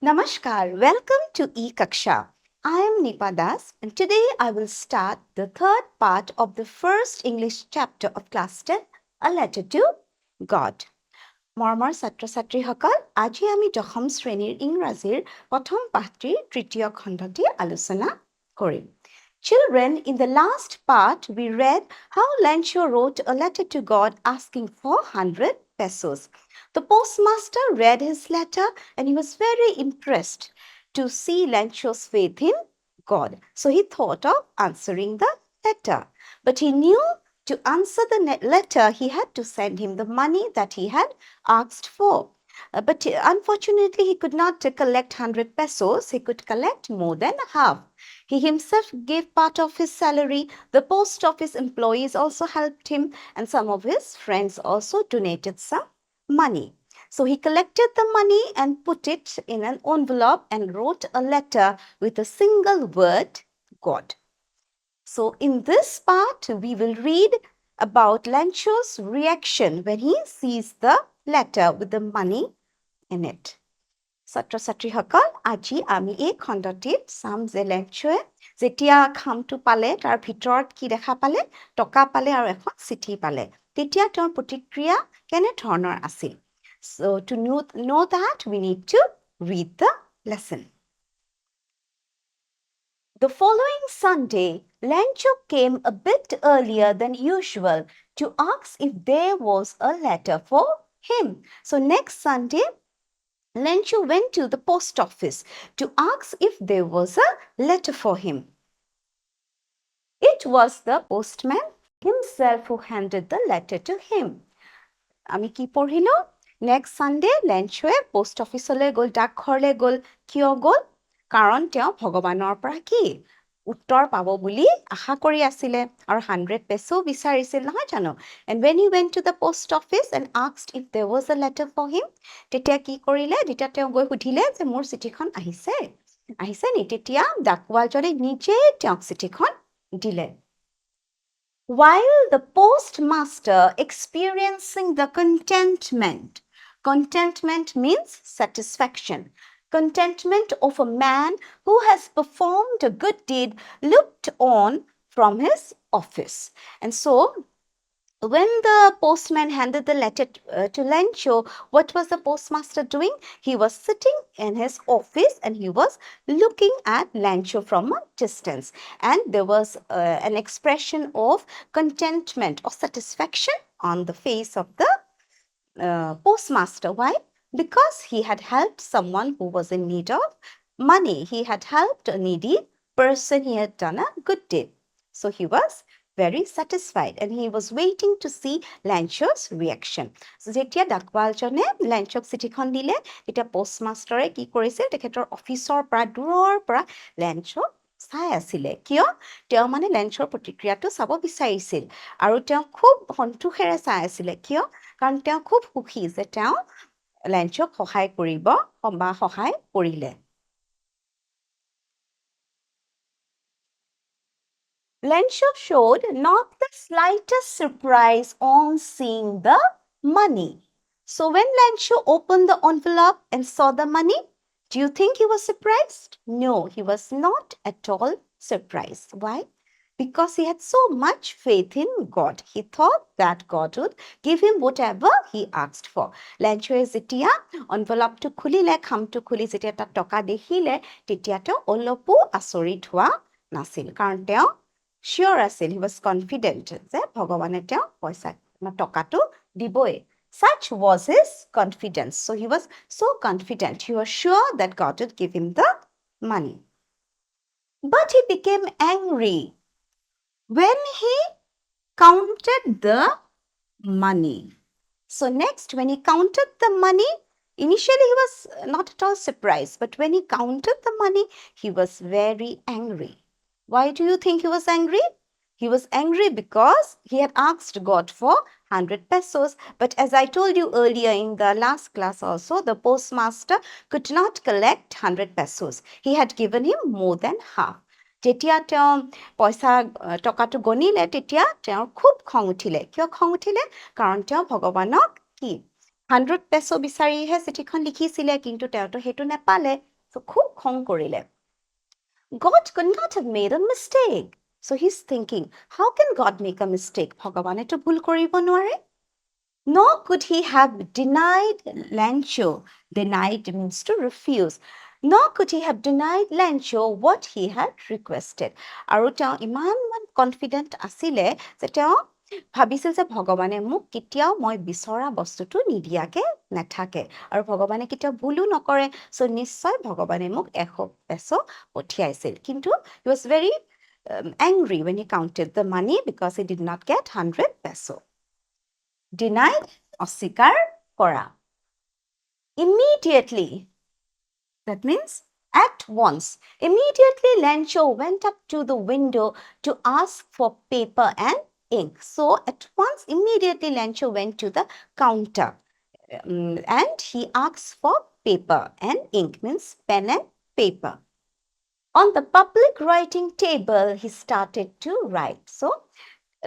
Namaskar, welcome to eKaksha. I am Nipa Das and today I will start the third part of the first English chapter of class 10, A Letter to God. মৰমৰ ছাত্ৰ ছাত্ৰীসকল আজি আমি দশম শ্ৰেণীৰ ইংৰাজীৰ প্ৰথম পাঠটিৰ তৃতীয় খণ্ডটি আলোচনা কৰিম Children, in the last part, we read how Lancho wrote a letter to God asking for 100 pesos. The postmaster read his letter and he was very impressed to see Lancho's faith in God. So he thought of answering the letter. But he knew to answer the letter, he had to send him the money that he had asked for. But unfortunately, he could not collect 100 pesos. He could collect more than half. He himself gave part of his salary. The post office employees also helped him, and some of his friends also donated some money. So he collected the money and put it in an envelope and wrote a letter with a single word, God. So in this part, we will read about Lancho's reaction when he sees the letter with the money in it. ছাত্ৰ ছাত্ৰীসকল আজি আমি এই খণ্ডটিত চাম যে লেঞ্চোৱে যেতিয়া খামটো পালে তাৰ ভিতৰত কি দেখা পালে টকা পালে আৰু এখন চিঠি পালে তেতিয়া তেওঁৰ প্ৰতিক্ৰিয়া কেনেধৰণৰ আছিল So to know that we need to read the lesson. The following Sunday, Lancho came a bit earlier than usual to ask if there was a letter for him. So next Sunday, Lancho went to the post office to ask if there was a letter for him. It was the postman himself who handed the letter to him. আমি কি পঢ়িলো next Sunday লেঞ্চোৱে post অফিচলৈ গ'ল ডাকঘৰলৈ গ'ল কিয় গ'ল কাৰণ তেওঁ ভগৱানৰ পৰা কি উত্তৰ পাব বুলি আশা কৰি আছিলে আৰু 100 পেছো বিচাৰিছিল নহয় জানো and when he went to the post office and asked if there was a letter for him তেতিয়া কি কৰিলে তেতিয়া তেওঁ গৈ সুধিলে যে মোৰ চিঠিখন আহিছে নি তেতিয়া ডাকৱালজনে নিজে তেওঁক চিঠিখন দিলে While the postmaster experiencing the contentment means satisfaction. Contentment of a man who has performed a good deed looked on from his office. And so, when the postman handed the letter to Lancho, what was the postmaster doing? He was sitting in his office and he was looking at Lancho from a distance. And there was an expression of contentment or satisfaction on the face of the postmaster. Why? Because he had helped someone who was in need of money. He had helped a needy person. He had done a good deed. So he was very satisfied and he was waiting to see Lancho's reaction. So যেতিয়া ডাকৱালজনে লেঞ্চক চিঠিখন দিলে তেতিয়া পোষ্টমাষ্টাৰে কি কৰিছিল তেখেতৰ অফিচৰ পৰা দূৰৰ পৰা লেঞ্চক চাই আছিলে কিয় তেওঁ মানে লেঞ্চৰ প্ৰতিক্ৰিয়াটো চাব বিচাৰিছিল আৰু তেওঁ খুব সন্তোষেৰে চাই আছিলে কিয় কাৰণ তেওঁ খুব সুখী যে তেওঁ লেঞ্চক সহায় কৰিব বা সহায় কৰিলে Lancho showed not the slightest surprise on seeing the money. So when Lancho opened the envelope and saw the money, do you think he was surprised? No, he was not at all surprised. Why? Because he had so much faith in God. He thought that God would give him whatever he asked for. Lancho যেতিয়া envelope-টো খুলিলে খামটো খুলি যেতিয়া তাত টকা দেখিলে তেতিয়া তেওঁ অলপো আচৰিত হোৱা নাছিল কাৰণ তেওঁ sure আছিল he was confident যে ভগৱানে তেওঁ পইচা টকাটো দিবই such was his confidence so he was so confident he was sure that God would give him the money but he became angry when he counted the money so next when he counted the money initially he was not at all surprised but when he counted the money he was very angry Why do you think he was angry? He was angry because he had asked God for 100 pesos. But as I told you earlier in the last class also, the postmaster could not collect 100 pesos. He had given him more than half. যেতিয়া তেওঁ পইচা টকাটো গণিলে তেতিয়া তেওঁৰ খুব খং উঠিলে কিয় খং উঠিলে কাৰণ তেওঁ ভগৱানক কি 100 পেছো বিচাৰিহে চিঠিখন লিখিছিলে কিন্তু তেওঁতো সেইটো নেপালে So খুব খং কৰিলে. God could not have made a mistake. So he's thinking, how can God make a mistake? ভগৱানেতো ভুল কৰিব নোৱাৰে. Nor could he have denied Lancho. Denied means to refuse. Nor could he have denied Lancho what he had requested. আৰু তেওঁ ইমান confident আছিলে যে তেওঁ ভাবিছিল যে ভগৱানে মোক কেতিয়াও মই বিচৰা বস্তুটো নিদিয়াকে নাথাকে আৰু ভগৱানে কেতিয়াও ভুলো নকৰে সো নিশ্চয় ভগৱানে মোক 100 পেছো পঠিয়াইছিল কিন্তু he was very angry when he counted the money because he did not get 100 peso. Denied, অস্বীকাৰ কৰা. Immediately, that means at once, immediately Lancho went up to the window to ask for paper and ink. So at once, immediately Lancho went to the counter and he asked for paper and ink, means pen and paper. On the public writing table, he started to write. So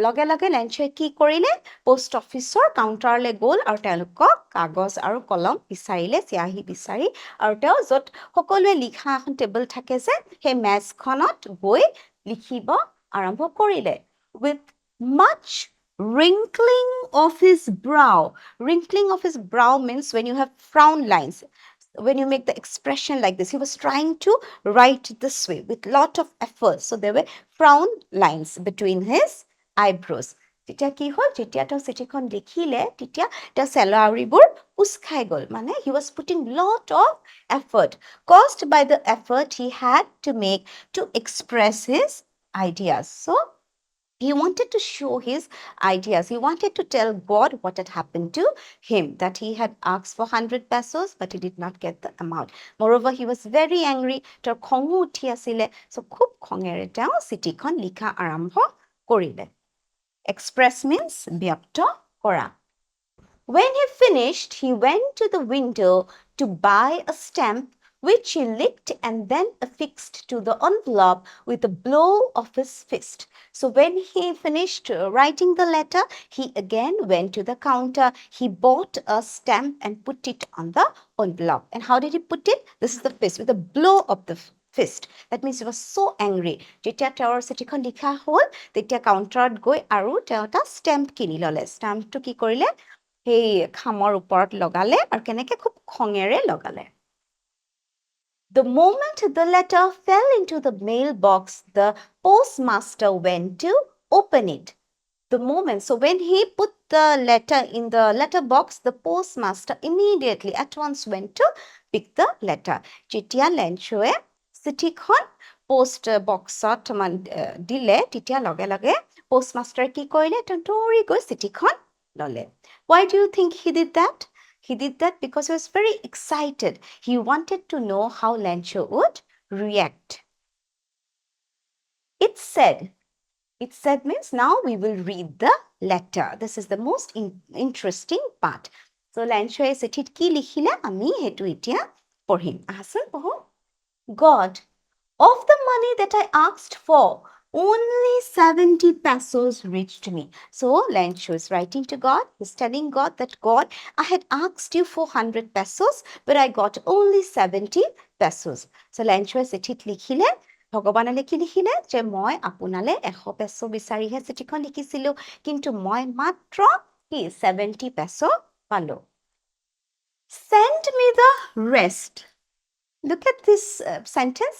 লগে লগে লেঞ্চোৱে কি কৰিলে post অফিচৰ কাউণ্টাৰলৈ গ'ল আৰু তেওঁলোকক কাগজ আৰু কলম বিচাৰিলে চিয়াহী বিচাৰি আৰু তেওঁ য'ত সকলোৱে লিখা এখন টেবুল থাকে যে সেই মেজখনত গৈ লিখিব আৰম্ভ কৰিলে with much wrinkling of his brow. Wrinkling of his brow means when you have frown lines. When you make the expression like this, he was trying to write this way with lot of effort. So there were frown lines between his eyebrows. তেতিয়া কি হ'ল যেতিয়া তেওঁ চিঠিখন দেখিলে তেতিয়া তেওঁ চেলাউৰিবোৰ উচ খাই গ'ল মানে he was putting lot of effort caused by the effort he had to make to express his ideas. So he wanted to show his ideas. He wanted to tell God what had happened to him, that he had asked for 100 pesos, but he did not get the amount. Moreover, he was very angry. Tor khongu uthi asile. So khub khongere teo citykhon likha arambho korile. Express means byakta kora. When he finished, he went to the window to buy a stamp which he licked and then affixed to the envelope with a blow of his fist. So when he finished writing the letter, he again went to the counter. He bought a stamp and put it on the envelope. And how did he put it? This is the fist, with a blow of the fist. That means he was so angry. যেতিয়া তেওঁৰ চিঠিখন লিখা হ'ল তেতিয়া কাউণ্টাৰত গৈ আৰু তেওঁ এটা ষ্টেম্প কিনি ল'লে ষ্টেম্পটো কি কৰিলে সেই খামৰ ওপৰত লগালে আৰু কেনেকৈ খুব খঙেৰে লগালে The moment the letter fell into the mailbox, the postmaster went to open it. The moment, so when he put the letter in the letter box, the postmaster immediately at once went to pick the letter. Chitia Lenchoe, চিঠিখন post boxত দিলে তেতিয়া লগে লগে postmaster কি কৰিলে দৌৰি গৈ চিঠিখন ললে. Why do you think he did that? He did that because he was very excited. He wanted to know how Lancho would react. It said means now we will read the letter. This is the most interesting part. So Lancho চিঠিত কি লিখিলে আমি হেতু এতিয়া পঢ়িম. আহাচোন পঢ়ো. God, of the money that I asked for, only 70 pesos reached me. So Lancho is writing to God. He's telling God that God, I had asked you for 100 pesos, but I got only 70 pesos. So Lancho চিঠিত লিখিলে ভগৱানলৈ কি লিখিলে যে মই আপোনালে 100 পেছো বিচাৰিহে চিঠিখন লিখিছিলো কিন্তু মই মাত্ৰ কি 70 পেছো পালো. Send me the rest. Look at this sentence.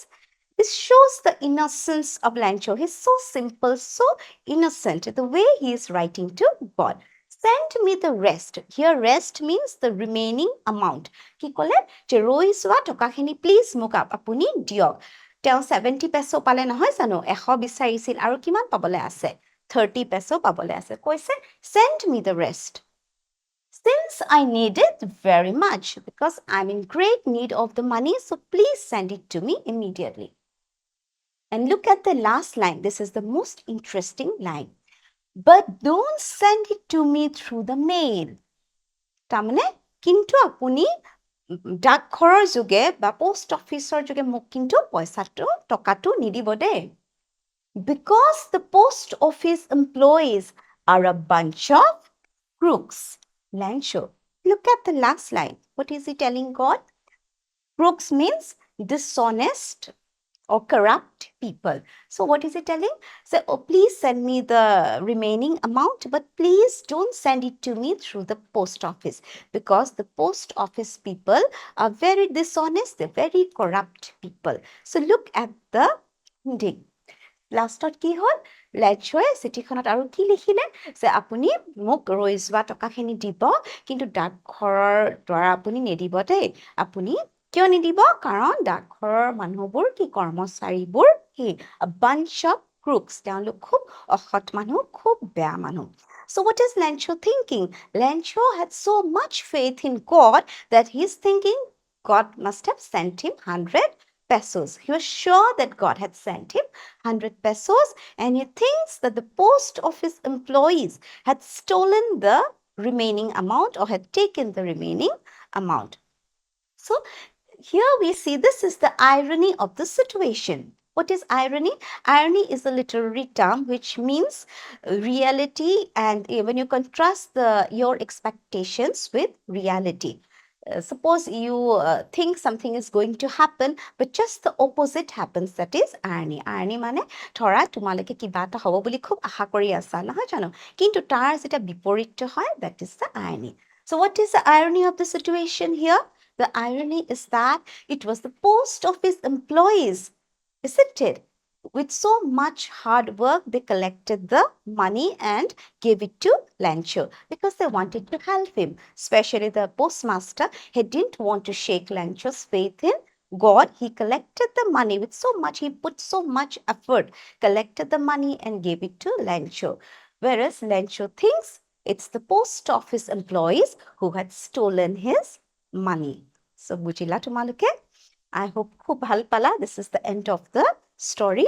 This shows the innocence of Lancho. He's so simple, so innocent, the way he is writing to God. Send me the rest. Here, rest means the remaining amount. Ki kole, je roi swa tokakhini please muk apuni diok. Teo 70 peso pale nahoy jano, 100 বিচাৰিছিল আৰু কিমান পাবলে আছে? 30 peso পাবলে আছে. কৈছে, send me the rest. Since I need it very much, because I'm in great need of the money, so please send it to me immediately. And look at the last line. This is the most interesting line. But don't send it to me through the mail. Tamane, kintu apuni ডাকঘৰৰ যোগে বা post অফিচৰ যোগে মোক কিন্তু পইচাটো টকাটো নিদিব দেই. Because the post office employees are a bunch of crooks. Lancho, look at the last line. What is he telling God? Crooks means dishonest or corrupt people. So what is it telling? So, oh, please send me the remaining amount, but please don't send it to me through the post office, because the post office people are very dishonest, they're very corrupt people. So look at the ending. লাষ্টত কি হ'ল, লেঞ্চোৱে চিঠিখনত আৰু কি লিখিলে যে আপুনি মোক ৰৈ যোৱা টকাখিনি দিব, কিন্তু ডাকঘৰৰ দ্বাৰা আপুনি নিদিব দেই। আপুনি কিয় নিদিব? কাৰণ ডাকঘৰৰ মানুহবোৰ কি, কৰ্মচাৰীবোৰ কি, bunch of crooks, তেওঁলোক খুব অসৎ মানুহ, খুব বেয়া মানুহ। So what is Lencho thinking? Lencho had so much faith in God that he's thinking God must have sent him 100 pesos. He was sure that God had sent him 100 pesos, and he thinks that the post office employees had stolen the remaining amount or had taken the remaining amount. So here we see this is the irony of the situation. What is irony? Irony is a literary term which means reality, and when you contrast your expectations with reality. Suppose you think something is going to happen, but just the opposite happens, that is irony. Irony mane thora tumaleke kiba eta hobo boli khub asha kori asa nohoy jano, kintu tar jeta biporitto hoy, that is the irony. So what is the irony of the situation here? The irony is that it was the post office employees, isn't it? With so much hard work, they collected the money and gave it to Lencho because they wanted to help him. Especially the postmaster, he didn't want to shake Lencho's faith in God. He collected the money with so much, he put so much effort, collected the money and gave it to Lencho. Whereas Lencho thinks it's the post office employees who had stolen his money. So, bujila tumaluke? I hope khub bhal pala. This is the end of the story.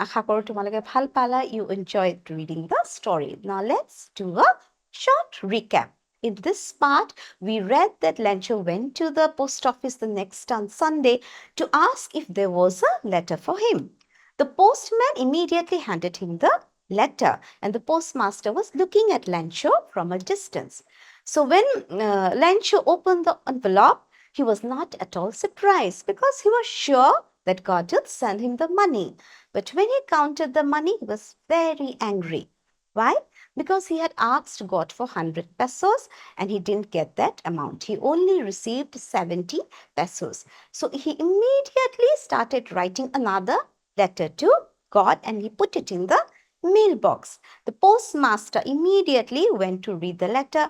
Asha koru tumaluke bhal pala. You enjoyed reading the story. Now let's do a short recap. In this part, we read that Lencho went to the post office the next on Sunday to ask if there was a letter for him. The postman immediately handed him the letter, and the postmaster was looking at Lencho from a distance. So when Lencho opened the envelope, he was not at all surprised because he was sure that God would send him the money. But when he counted the money, he was very angry. Why? Because he had asked God for 100 pesos and he didn't get that amount. He only received 70 pesos. So he immediately started writing another letter to God and he put it in the mailbox. The postmaster immediately went to read the letter.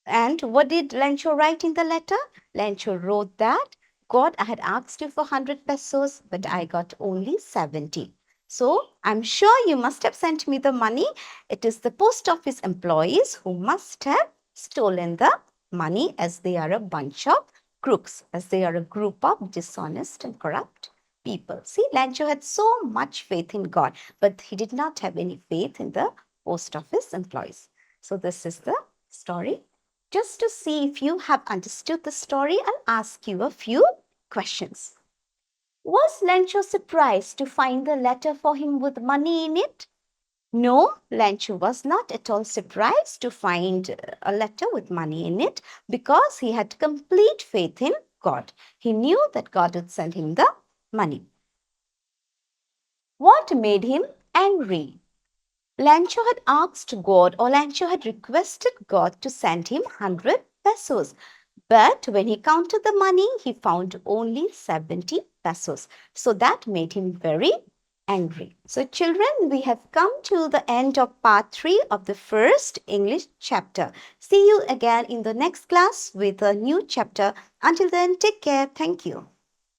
And what did Lencho write in the letter? Lencho wrote that, God, I had asked you for 100 pesos, but I got only 70. So I'm sure you must have sent me the money. It is the post office employees who must have stolen the money, as they are a bunch of crooks, as they are a group of dishonest and corrupt people. See, Lencho had so much faith in God, but he did not have any faith in the post office employees. So this is the story. Just to see if you have understood the story, I'll ask you a few questions. Was Lencho surprised to find the letter for him with money in it? No, Lencho was not at all surprised to find a letter with money in it because he had complete faith in God. He knew that God would send him the money. What made him angry? Lencho had asked God, or Lencho had requested God to send him 100 pesos. But when he counted the money, he found only 70 pesos. So that made him very angry. So children, we have come to the end of part 3 of the first English chapter. See you again in the next class with a new chapter. Until then, take care. Thank you.